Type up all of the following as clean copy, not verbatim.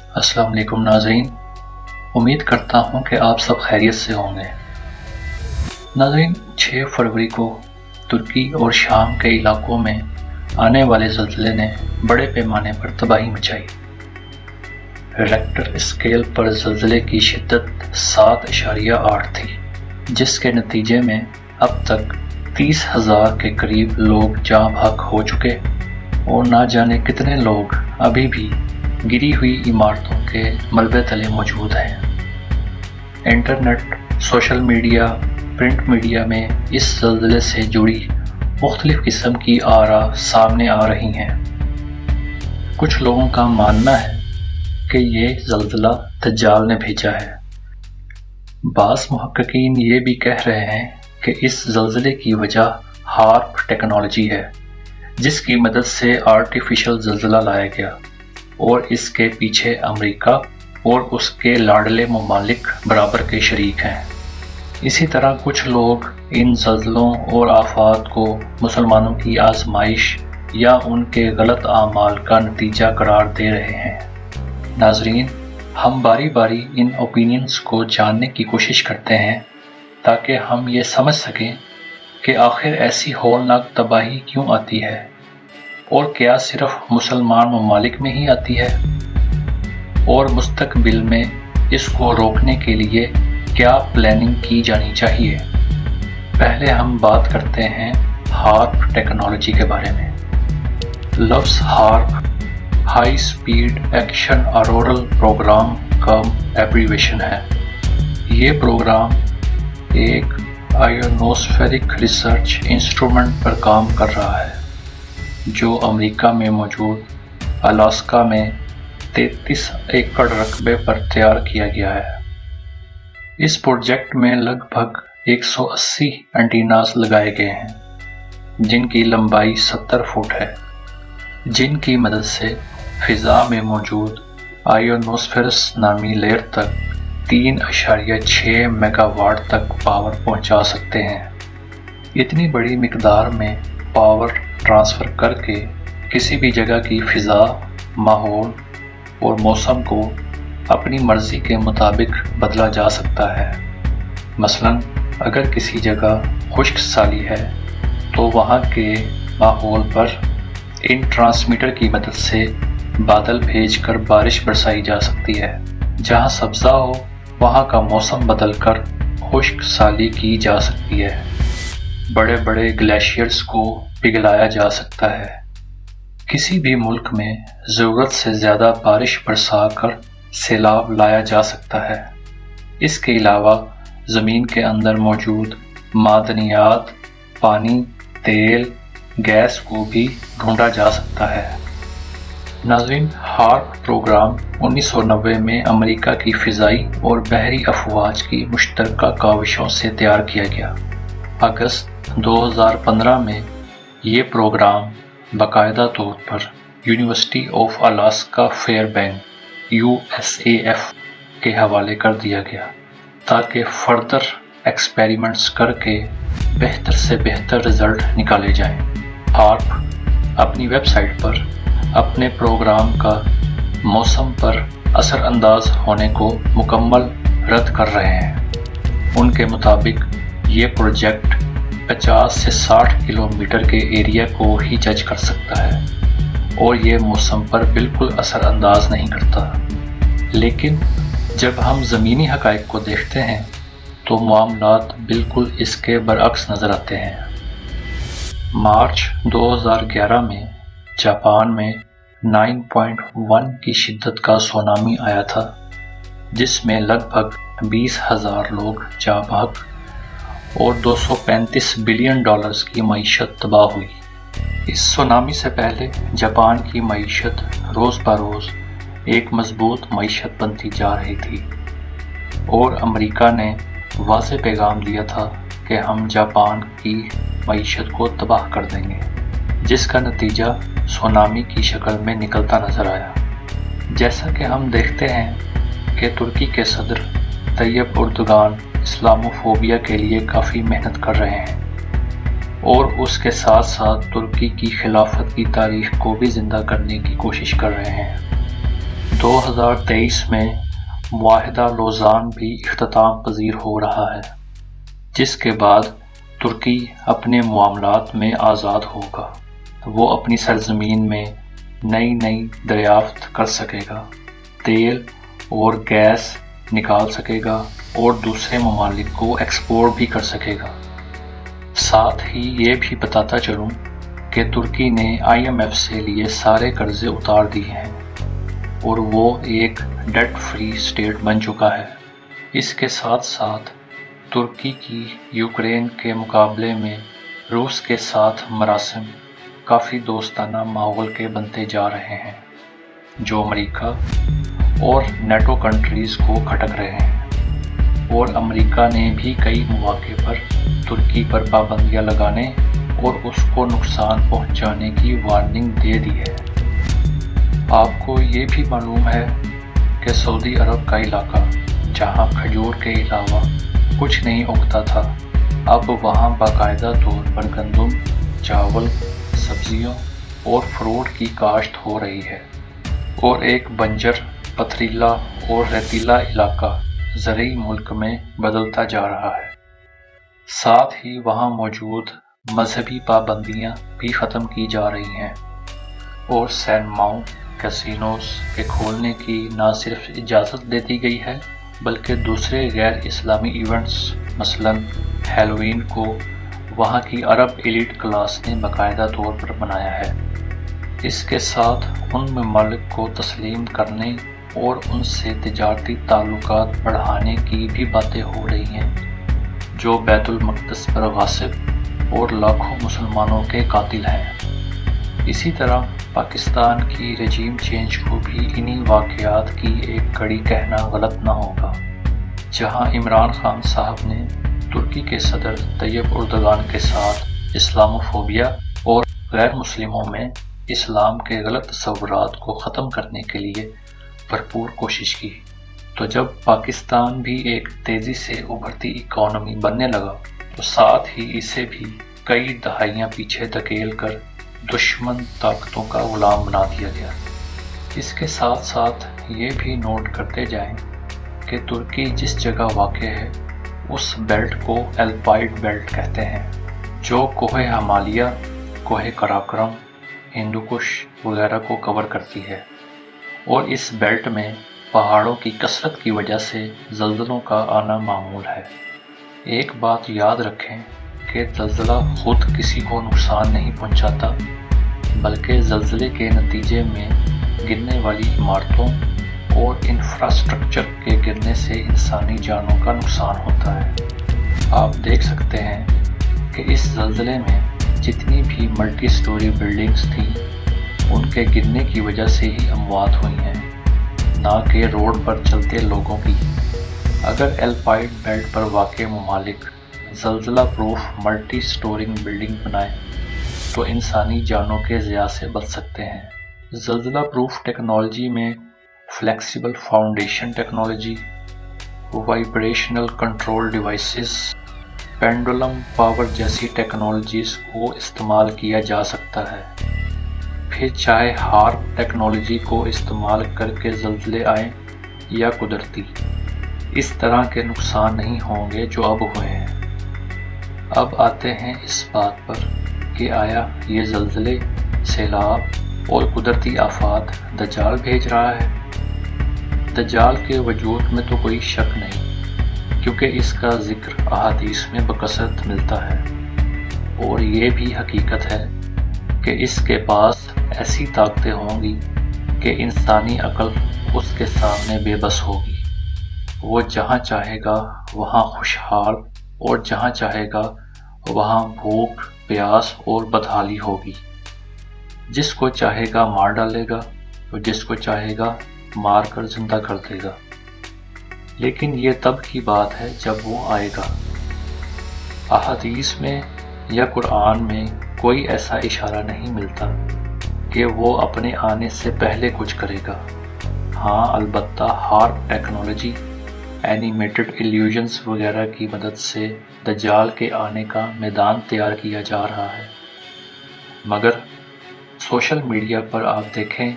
السلام علیکم ناظرین، امید کرتا ہوں کہ آپ سب خیریت سے ہوں گے۔ ناظرین، 6 فروری کو ترکی اور شام کے علاقوں میں آنے والے زلزلے نے بڑے پیمانے پر تباہی مچائی۔ ریکٹر اسکیل پر زلزلے کی شدت 7.8 تھی، جس کے نتیجے میں اب تک 30,000 کے قریب لوگ جاں بحق ہو چکے اور نہ جانے کتنے لوگ ابھی بھی گری ہوئی عمارتوں کے ملبے تلے موجود ہیں۔ Internet, social media, print media میں اس زلزلے سے جڑی مختلف قسم کی آراء سامنے آ رہی ہیں۔ کچھ لوگوں کا ماننا ہے کہ یہ زلزلہ دجال نے بھیجا ہے۔ بعض محققین یہ بھی کہہ رہے ہیں کہ اس زلزلے کی وجہ ہارپ ٹیکنالوجی ہے، جس کی مدد سے آرٹیفیشل زلزلہ لایا گیا، اور اس کے پیچھے امریکہ اور اس کے لاڈلے ممالک برابر کے شریک ہیں۔ اسی طرح کچھ لوگ ان زلزلوں اور آفات کو مسلمانوں کی آزمائش یا ان کے غلط اعمال کا نتیجہ قرار دے رہے ہیں۔ ناظرین، ہم باری باری ان اوپینینز کو جاننے کی کوشش کرتے ہیں تاکہ ہم یہ سمجھ سکیں کہ آخر ایسی ہولناک تباہی کیوں آتی ہے، اور کیا صرف مسلمان ممالک میں ہی آتی ہے، اور مستقبل میں اس کو روکنے کے لیے کیا پلاننگ کی جانی چاہیے۔ پہلے ہم بات کرتے ہیں ہارپ ٹیکنالوجی کے بارے میں۔ لفظ HAARP high speed action auroral program کا ایبریویشن ہے۔ یہ پروگرام ایک آئیونوسفیرک ریسرچ انسٹرومنٹ پر کام کر رہا ہے، جو امریکہ میں موجود الاسکا میں 33 ایکڑ رقبے پر تیار کیا گیا ہے۔ اس پروجیکٹ میں لگ بھگ 180 اینٹیناز لگائے گئے ہیں، جن کی لمبائی 70 فٹ ہے، جن کی مدد سے فضا میں موجود آئیونوسفیرس نامی لیئر تک 3.6 میگا واٹ تک پاور پہنچا سکتے ہیں۔ اتنی بڑی مقدار میں پاور ٹرانسفر کر کے کسی بھی جگہ کی فضا، ماحول اور موسم کو اپنی مرضی کے مطابق بدلا جا سکتا ہے۔ مثلا اگر کسی جگہ خشک سالی ہے تو وہاں کے ماحول پر ان ٹرانسمیٹر کی مدد سے بادل بھیج کر بارش برسائی جا سکتی ہے۔ جہاں سبزہ ہو وہاں کا موسم بدل کر خشک سالی کی جا سکتی ہے۔ بڑے بڑے گلیشیئرز کو پگھلایا جا سکتا ہے۔ کسی بھی ملک میں ضرورت سے زیادہ بارش برسا کر سیلاب لایا جا سکتا ہے۔ اس کے علاوہ زمین کے اندر موجود معدنیات، پانی، تیل، گیس کو بھی ڈھونڈا جا سکتا ہے۔ ناظرین، ہارپ پروگرام 1990 میں امریکہ کی فضائی اور بحری افواج کی مشترکہ کاوشوں سے تیار کیا گیا۔ اگست 2015 میں یہ پروگرام باقاعدہ طور پر university of Alaska Fairbanks USAF کے حوالے کر دیا گیا تاکہ فردر ایکسپیریمنٹس کر کے بہتر سے بہتر رزلٹ نکالے جائیں۔ ہارپ اپنی ویب سائٹ پر اپنے پروگرام کا موسم پر اثر انداز ہونے کو مکمل رد کر رہے ہیں۔ ان کے مطابق یہ پروجیکٹ 50 سے 60 کلومیٹر کے ایریا کو ہی جج کر سکتا ہے اور یہ موسم پر بالکل اثر انداز نہیں کرتا۔ لیکن جب ہم زمینی حقائق کو دیکھتے ہیں تو معاملات بالکل اس کے برعکس نظر آتے ہیں۔ مارچ 2011 میں جاپان میں 9.1 کی شدت کا سونامی آیا تھا، جس میں لگ بھگ 20,000 لوگ جاں بحق اور $235 بلین کی معیشت تباہ ہوئی۔ اس سونامی سے پہلے جاپان کی معیشت روز بروز ایک مضبوط معیشت بنتی جا رہی تھی، اور امریکہ نے واضح پیغام دیا تھا کہ ہم جاپان کی معیشت کو تباہ کر دیں گے، جس کا نتیجہ سونامی کی شکل میں نکلتا نظر آیا۔ جیسا کہ ہم دیکھتے ہیں کہ ترکی کے صدر طیب اردوغان اسلاموفوبیا کے لیے کافی محنت کر رہے ہیں، اور اس کے ساتھ ساتھ ترکی کی خلافت کی تاریخ کو بھی زندہ کرنے کی کوشش کر رہے ہیں۔ 2023 میں معاہدہ لوزان بھی اختتام پذیر ہو رہا ہے، جس کے بعد ترکی اپنے معاملات میں آزاد ہوگا۔ وہ اپنی سرزمین میں نئی دریافت کر سکے گا، تیل اور گیس نکال سکے گا اور دوسرے ممالک کو ایکسپورٹ بھی کر سکے گا۔ ساتھ ہی یہ بھی بتاتا چلوں کہ ترکی نے IMF سے لیے سارے قرضے اتار دیے ہیں اور وہ ایک ڈیٹ فری اسٹیٹ بن چکا ہے۔ اس کے ساتھ ساتھ ترکی کی یوکرین کے مقابلے میں روس کے ساتھ مراسم کافی دوستانہ ماحول کے بنتے جا رہے ہیں، جو امریکہ اور نیٹو کنٹریز کو کھٹک رہے ہیں، اور امریکہ نے بھی کئی مواقع پر ترکی پر پابندیاں لگانے اور اس کو نقصان پہنچانے کی وارننگ دے دی ہے۔ آپ کو یہ بھی معلوم ہے کہ سعودی عرب کا علاقہ جہاں کھجور کے علاوہ کچھ نہیں اگتا تھا، اب وہاں باقاعدہ طور پر گندم، چاول، سبزیوں اور فروٹ کی کاشت ہو رہی ہے، اور ایک بنجر، پتھریلا اور ریتیلا علاقہ زرعی ملک میں بدلتا جا رہا ہے۔ ساتھ ہی وہاں موجود مذہبی پابندیاں بھی ختم کی جا رہی ہیں، اور سینماؤں، کیسینوز کے کھولنے کی نہ صرف اجازت دے دی گئی ہے بلکہ دوسرے غیر اسلامی ایونٹس مثلاً ہیلووین کو وہاں کی عرب ایلیٹ کلاس نے باقاعدہ طور پر منایا ہے۔ اس کے ساتھ ان ممالک کو تسلیم کرنے اور ان سے تجارتی تعلقات بڑھانے کی بھی باتیں ہو رہی ہیں، جو بیت المقدس پر غاصب اور لاکھوں مسلمانوں کے قاتل ہیں۔ اسی طرح پاکستان کی رجیم چینج کو بھی انہی واقعات کی ایک کڑی کہنا غلط نہ ہوگا، جہاں عمران خان صاحب نے ترکی کے صدر طیب اردگان کے ساتھ اسلاموفوبیا اور غیر مسلموں میں اسلام کے غلط تصورات کو ختم کرنے کے لیے بھرپور کوشش کی، تو جب پاکستان بھی ایک تیزی سے ابھرتی اکانومی بننے لگا تو ساتھ ہی اسے بھی کئی دہائیاں پیچھے دھکیل کر دشمن طاقتوں کا غلام بنا دیا گیا۔ اس کے ساتھ ساتھ یہ بھی نوٹ کرتے جائیں کہ ترکی جس جگہ واقع ہے اس بیلٹ کو ایلپائڈ بیلٹ کہتے ہیں، جو کوہ ہمالیہ، کوہ قراقرم، ہندوکش وغیرہ کو کور کرتی ہے، اور اس بیلٹ میں پہاڑوں کی کثرت کی وجہ سے زلزلوں کا آنا معمول ہے۔ ایک بات یاد رکھیں کہ زلزلہ خود کسی کو نقصان نہیں پہنچاتا، بلکہ زلزلے کے نتیجے میں گرنے والی عمارتوں اور انفراسٹرکچر کے گرنے سے انسانی جانوں کا نقصان ہوتا ہے۔ آپ دیکھ سکتے ہیں کہ اس زلزلے میں جتنی بھی ملٹی سٹوری بلڈنگز تھیں ان کے گرنے کی وجہ سے ہی اموات ہوئی ہیں، نہ کہ روڈ پر چلتے لوگوں کی۔ اگر ایلپائڈ بیلٹ پر واقع ممالک زلزلہ پروف ملٹی سٹورنگ بلڈنگ بنائیں تو انسانی جانوں کے ضیاع سے بچ سکتے ہیں۔ زلزلہ پروف ٹیکنالوجی میں flexible foundation technology, vibrational control devices, pendulum power جیسی ٹیکنالوجیز کو استعمال کیا جا سکتا ہے۔ پھر چاہے ہارپ ٹیکنالوجی کو استعمال کر کے زلزلے آئیں یا قدرتی، اس طرح کے نقصان نہیں ہوں گے جو اب ہوئے ہیں۔ اب آتے ہیں اس بات پر کہ آیا یہ زلزلے، سیلاب اور قدرتی آفات دجال بھیج رہا ہے؟ دجال کے وجود میں تو کوئی شک نہیں، کیونکہ اس کا ذکر احادیث میں بکثرت ملتا ہے، اور یہ بھی حقیقت ہے کہ اس کے پاس ایسی طاقتیں ہوں گی کہ انسانی عقل اس کے سامنے بے بس ہوگی۔ وہ جہاں چاہے گا وہاں خوشحال، اور جہاں چاہے گا وہاں بھوک، پیاس اور بدحالی ہوگی۔ جس کو چاہے گا مار ڈالے گا اور جس کو چاہے گا مار کر زندہ کر دے گا۔ لیکن یہ تب کی بات ہے جب وہ آئے گا۔ احادیث میں یا قرآن میں کوئی ایسا اشارہ نہیں ملتا کہ وہ اپنے آنے سے پہلے کچھ کرے گا۔ ہاں البتہ ہارپ ٹیکنالوجی، اینیمیٹڈ ایلیوژنز وغیرہ کی مدد سے دجال کے آنے کا میدان تیار کیا جا رہا ہے، مگر سوشل میڈیا پر آپ دیکھیں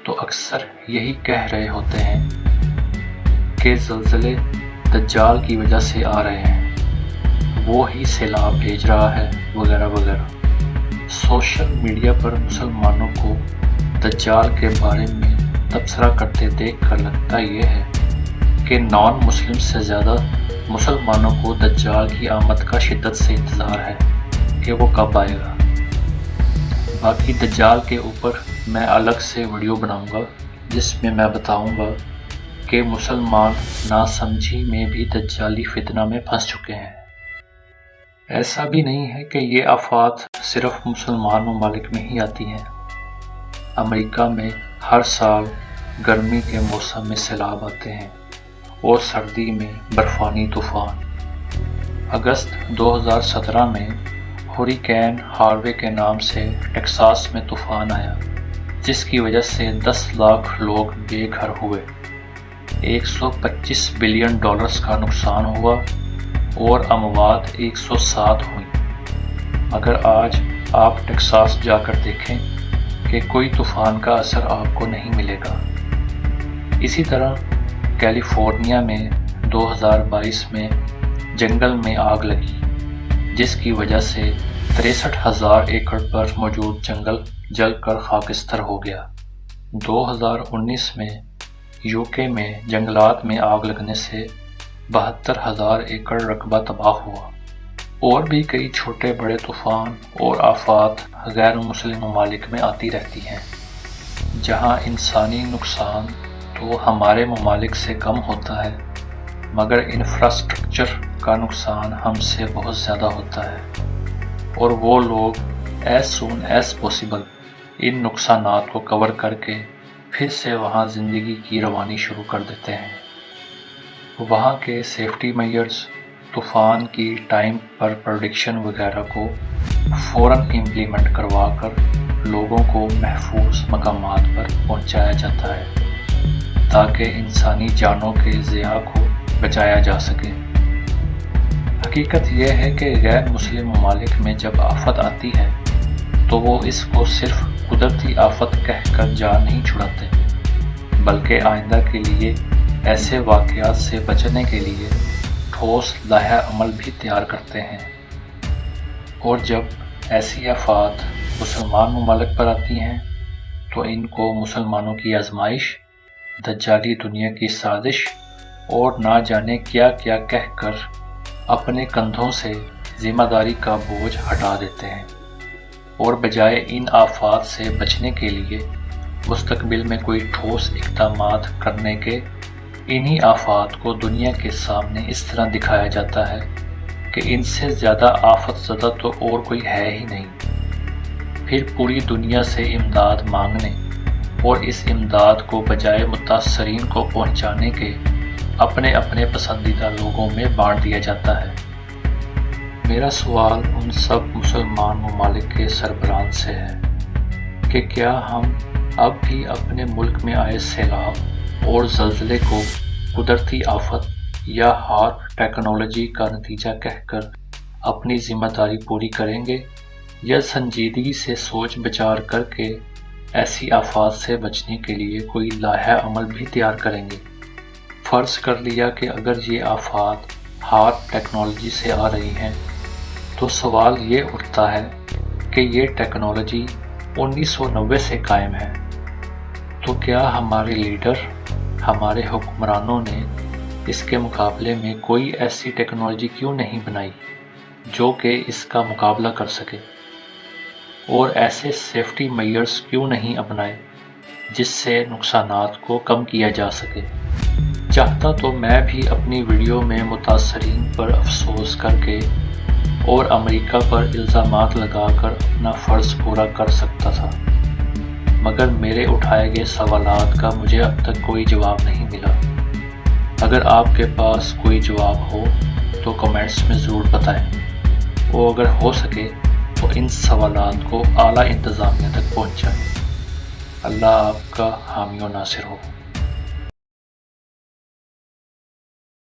تو اکثر یہی کہہ رہے ہوتے ہیں کہ زلزلے دجال کی وجہ سے آ رہے ہیں، وہ ہی سیلاب بھیج رہا ہے وغیرہ وغیرہ۔ سوشل میڈیا پر مسلمانوں کو دجال کے بارے میں تبصرہ کرتے دیکھ کر لگتا یہ ہے کہ نان مسلم سے زیادہ مسلمانوں کو دجال کی آمد کا شدت سے انتظار ہے کہ وہ کب آئے گا۔ باقی دجال کے اوپر میں الگ سے ویڈیو بناؤں گا جس میں میں بتاؤں گا کہ مسلمان ناسمجھی میں بھی دجالی فتنہ میں پھنس چکے ہیں۔ ایسا بھی نہیں ہے کہ یہ آفات صرف مسلمان ممالک میں ہی آتی ہیں۔ امریکہ میں ہر سال گرمی کے موسم میں سیلاب آتے ہیں اور سردی میں برفانی طوفان۔ اگست 2017 میں ہریکین ہاروے کے نام سے ٹیکساس میں طوفان آیا جس کی وجہ سے 10 لاکھ لوگ بے گھر ہوئے، 125 بلین ڈالرز کا نقصان ہوا اور اموات 107 ہوئیں۔ مگر آج آپ ٹیکساس جا کر دیکھیں کہ کوئی طوفان کا اثر آپ کو نہیں ملے گا۔ اسی طرح کیلیفورنیا میں 2022 میں جنگل میں آگ لگی جس کی وجہ سے 63,000 ایکڑ پر موجود جنگل جل کر خاکستر ہو گیا۔ 2019 میں یوکے میں جنگلات میں آگ لگنے سے 72,000 ایکڑ رقبہ تباہ ہوا۔ اور بھی کئی چھوٹے بڑے طوفان اور آفات غیر مسلم ممالک میں آتی رہتی ہیں، جہاں انسانی نقصان تو ہمارے ممالک سے کم ہوتا ہے مگر انفراسٹرکچر کا نقصان ہم سے بہت زیادہ ہوتا ہے، اور وہ لوگ as soon as possible in نقصانات کو کور کر کے پھر سے وہاں زندگی کی روانی شروع کر دیتے ہیں۔ وہاں کے سیفٹی میئرز طوفان کی ٹائم پر پریڈکشن وغیرہ کو فوراً امپلیمنٹ کروا کر لوگوں کو محفوظ مقامات پر پہنچایا جاتا ہے تاکہ انسانی جانوں کے ضیاع کو بچایا جا سکے۔ حقیقت یہ ہے کہ غیر مسلم ممالک میں جب آفت آتی ہے تو وہ اس کو صرف قدرتی آفت کہہ کر جان نہیں چھڑاتے، بلکہ آئندہ کے لیے ایسے واقعات سے بچنے کے لیے ٹھوس لائحہ عمل بھی تیار کرتے ہیں۔ اور جب ایسی آفات مسلمان ممالک پر آتی ہیں تو ان کو مسلمانوں کی آزمائش، دجالی دنیا کی سازش اور نہ جانے کیا کیا کہہ کر اپنے کندھوں سے ذمہ داری کا بوجھ ہٹا دیتے ہیں، اور بجائے ان آفات سے بچنے کے لیے مستقبل میں کوئی ٹھوس اقدامات کرنے کے، انہی آفات کو دنیا کے سامنے اس طرح دکھایا جاتا ہے کہ ان سے زیادہ آفت زدہ تو اور کوئی ہے ہی نہیں۔ پھر پوری دنیا سے امداد مانگنے اور اس امداد کو بجائے متاثرین کو پہنچانے کے اپنے اپنے پسندیدہ لوگوں میں بانٹ دیا جاتا ہے۔ میرا سوال ان سب مسلمان ممالک کے سربراہان سے ہے کہ کیا ہم اب بھی اپنے ملک میں آئے سیلاب اور زلزلے کو قدرتی آفت یا ہارپ ٹیکنالوجی کا نتیجہ کہہ کر اپنی ذمہ داری پوری کریں گے، یا سنجیدگی سے سوچ بچار کر کے ایسی آفات سے بچنے کے لیے کوئی لائحہ عمل بھی تیار کریں گے؟ فرض کر لیا کہ اگر یہ آفات ہارپ ٹیکنالوجی سے آ رہی ہیں تو سوال یہ اٹھتا ہے کہ یہ ٹیکنالوجی 1990 سے قائم ہے، تو کیا ہمارے لیڈر، ہمارے حکمرانوں نے اس کے مقابلے میں کوئی ایسی ٹیکنالوجی کیوں نہیں بنائی جو کہ اس کا مقابلہ کر سکے، اور ایسے سیفٹی میئرز کیوں نہیں اپنائے جس سے نقصانات کو کم کیا جا سکے؟ چاہتا تو میں بھی اپنی ویڈیو میں متاثرین پر افسوس کر کے اور امریکہ پر الزامات لگا کر اپنا فرض پورا کر سکتا تھا، مگر میرے اٹھائے گئے سوالات کا مجھے اب تک کوئی جواب نہیں ملا۔ اگر آپ کے پاس کوئی جواب ہو تو کمنٹس میں ضرور بتائیں، اور اگر ہو سکے تو ان سوالات کو اعلیٰ انتظامیہ تک پہنچائیں۔ اللہ آپ کا حامی و ناصر ہو۔